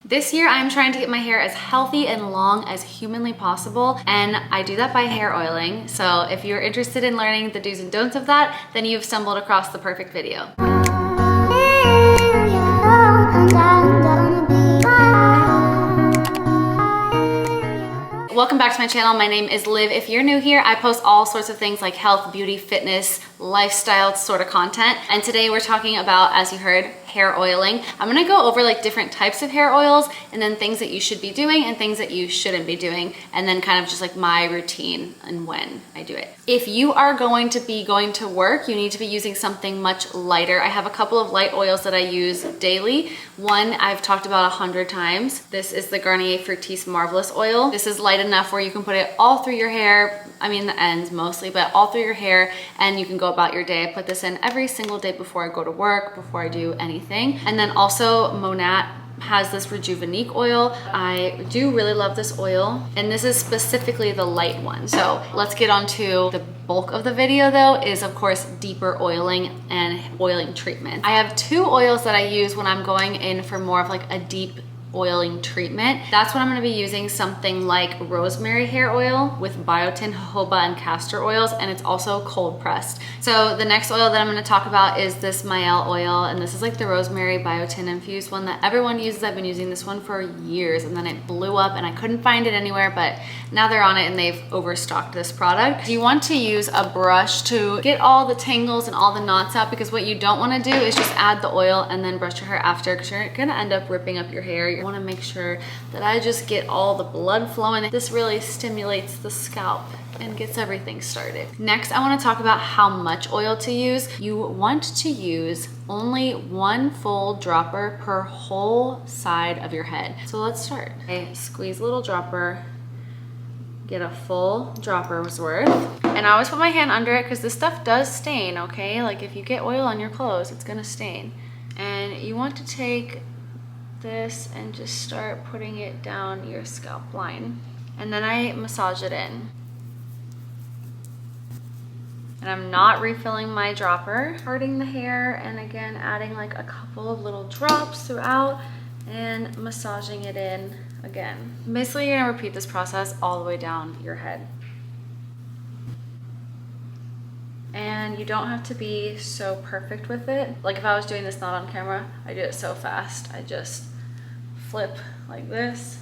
This year, I'm trying to get my hair as healthy and long as humanly possible, and I do that by hair oiling. So if you're interested in learning the do's and don'ts of that, then you've stumbled across the perfect video. Welcome back to my channel. My name is Liv. If you're new here, I post all sorts of things like health, beauty, fitness, lifestyle sort of content. And today we're talking about, as you heard, hair oiling. I'm gonna go over like different types of hair oils and then things that you should be doing and things that you shouldn't be doing. And then kind of just like my routine and when I do it. If you are going to work, you need to be using something much lighter. I have a couple of light oils that I use daily. One I've talked about 100 times. This is the Garnier Fructis Marvelous Oil. This is light enough where you can put it all through your hair. I mean the ends mostly, but all through your hair, and you can go about your day. I put this in every single day before I go to work, before I do anything. And then also Monat has this Rejuvenique oil. I do really love this oil, and this is specifically the light one. So let's get on to the bulk of the video though, is of course deeper oiling and oiling treatment. I have two oils that I use when I'm going in for more of like a deep oiling treatment. That's when I'm going to be using something like rosemary hair oil with biotin, jojoba, and castor oils, and it's also cold pressed. So the next oil that I'm going to talk about is this Mielle oil, and this is like the rosemary biotin infused one that everyone uses. I've been using this one for years, and then it blew up and I couldn't find it anywhere, but now they're on it and they've overstocked this product. You want to use a brush to get all the tangles and all the knots out, because what you don't want to do is just add the oil and then brush your hair after, because you're going to end up ripping up your hair. You want to make sure that I just get all the blood flowing. This really stimulates the scalp and gets everything started. Next, I want to talk about how much oil to use. You want to use only one full dropper per whole side of your head. So let's start. Okay, squeeze a little dropper, get a full dropper's worth. And I always put my hand under it because this stuff does stain, okay? Like if you get oil on your clothes, it's gonna stain. And you want to take this and just start putting it down your scalp line. And then I massage it in. And I'm not refilling my dropper, parting the hair, and again adding like a couple of little drops throughout and massaging it in again. Basically, you're gonna repeat this process all the way down your head. And you don't have to be so perfect with it. Like if I was doing this not on camera, I do it so fast. I just flip like this.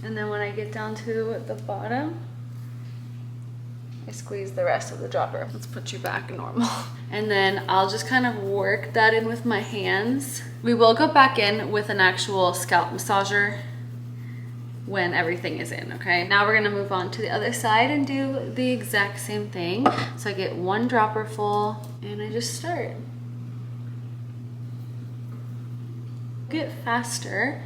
And then when I get down to the bottom, I squeeze the rest of the dropper. Let's put you back normal. And then I'll just kind of work that in with my hands. We will go back in with an actual scalp massager when everything is in, okay? Now we're gonna move on to the other side and do the exact same thing. So I get one dropper full and I just start. Get faster.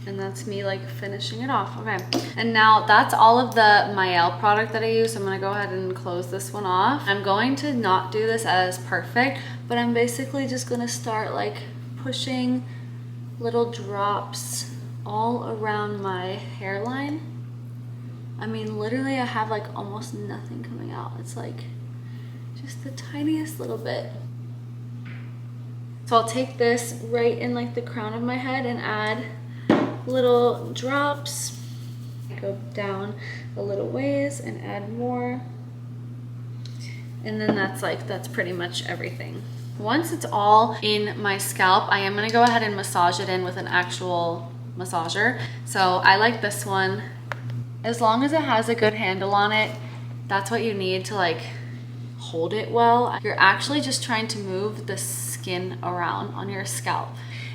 And that's me like finishing it off. Okay, and now that's all of the Mielle product that I use. So I'm gonna go ahead and close this one off. I'm going to not do this as perfect, but I'm basically just gonna start like pushing little drops all around my hairline. I mean, literally I have like almost nothing coming out. It's like just the tiniest little bit. So I'll take this right in like the crown of my head and add little drops. Go down a little ways and add more. And then that's pretty much everything. Once it's all in my scalp, I am gonna go ahead and massage it in with an actual massager. So I like this one. As long as it has a good handle on it, that's what you need to like hold it well. You're actually just trying to move the skin around on your scalp.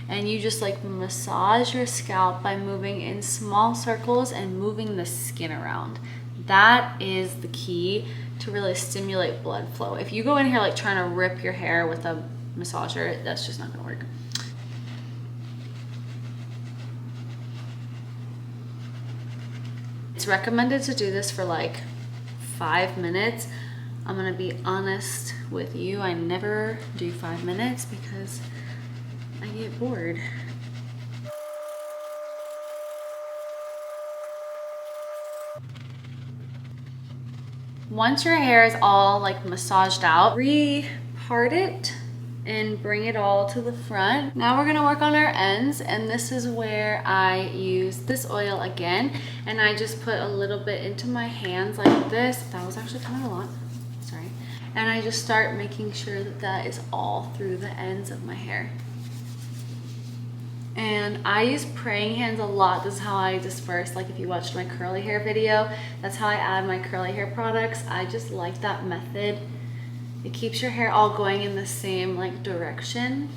And you just like massage your scalp by moving in small circles and moving the skin around. That is the key to really stimulate blood flow. If you go in here like trying to rip your hair with a massager, that's just not gonna work. It's recommended to do this for like 5 minutes. I'm gonna be honest with you, I never do 5 minutes because I get bored. Once your hair is all like massaged out, re-part it and bring it all to the front. Now we're gonna work on our ends, and this is where I use this oil again, and I just put a little bit into my hands like this. That was actually kind of a lot, sorry. And I just start making sure that that is all through the ends of my hair. And I use praying hands a lot. This is how I disperse. Like if you watched my curly hair video, that's how I add my curly hair products. I just like that method. It keeps your hair all going in the same like direction,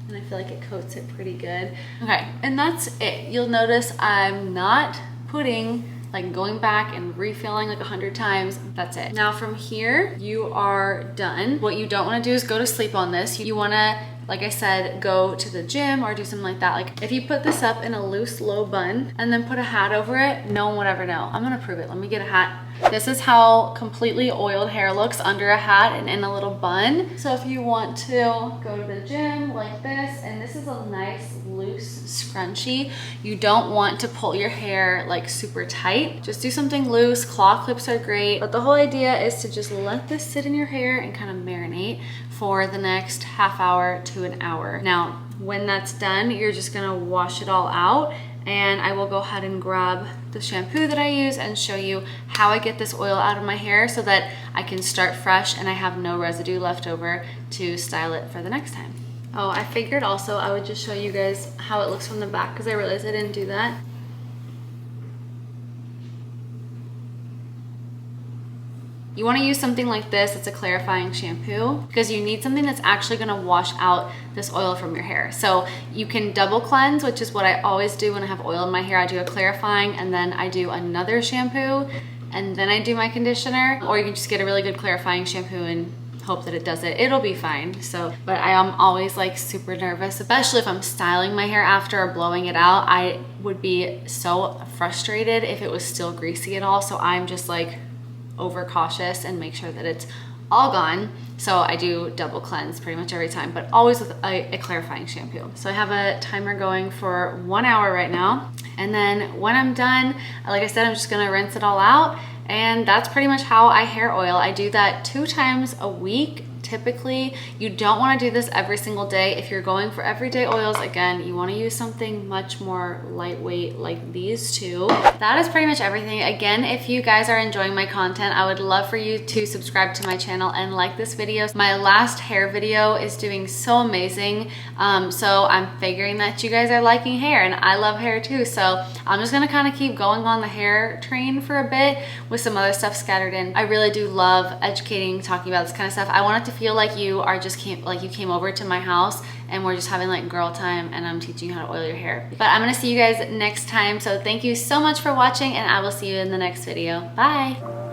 and I feel like it coats it pretty good. Okay, and that's it. You'll notice I'm not putting like going back and refilling like 100 times. That's it. Now from here, you are done. What you don't want to do is go to sleep on this. You want to, like I said, go to the gym or do something like that. Like if you put this up in a loose low bun and then put a hat over it, no one would ever know. I'm gonna prove it. Let me get a hat. This is how completely oiled hair looks under a hat and in a little bun. So if you want to go to the gym like this, and this is a nice loose scrunchie, you don't want to pull your hair like super tight. Just do something loose. Claw clips are great, but the whole idea is to just let this sit in your hair and kind of marinate for the next half hour to an hour. Now, when that's done, you're just gonna wash it all out, and I will go ahead and grab the shampoo that I use and show you how I get this oil out of my hair so that I can start fresh and I have no residue left over to style it for the next time. Oh, I figured also I would just show you guys how it looks from the back because I realized I didn't do that. You want to use something like this. It's a clarifying shampoo because you need something that's actually going to wash out this oil from your hair. So you can double cleanse, which is what I always do when I have oil in my hair. I do a clarifying and then I do another shampoo and then I do my conditioner, or you can just get a really good clarifying shampoo and hope that it does it. It'll be fine. So, but I am always like super nervous, especially if I'm styling my hair after or blowing it out. I would be so frustrated if it was still greasy at all. So I'm just like overcautious and make sure that it's all gone. So I do double cleanse pretty much every time, but always with a clarifying shampoo. So I have a timer going for 1 hour right now. And then when I'm done, like I said, I'm just gonna rinse it all out. And that's pretty much how I hair oil. I do that 2 times a week. Typically, you don't want to do this every single day. If you're going for everyday oils, again, you want to use something much more lightweight like these two. That is pretty much everything. Again, if you guys are enjoying my content, I would love for you to subscribe to my channel and like this video. My last hair video is doing so amazing. So I'm figuring that you guys are liking hair, and I love hair too. So I'm just gonna kind of keep going on the hair train for a bit with some other stuff scattered in. I really do love educating, talking about this kind of stuff. I want it to feel like you are just came over to my house and we're just having like girl time and I'm teaching you how to oil your hair. But I'm gonna see you guys next time. So thank you so much for watching, and I will see you in the next video. Bye.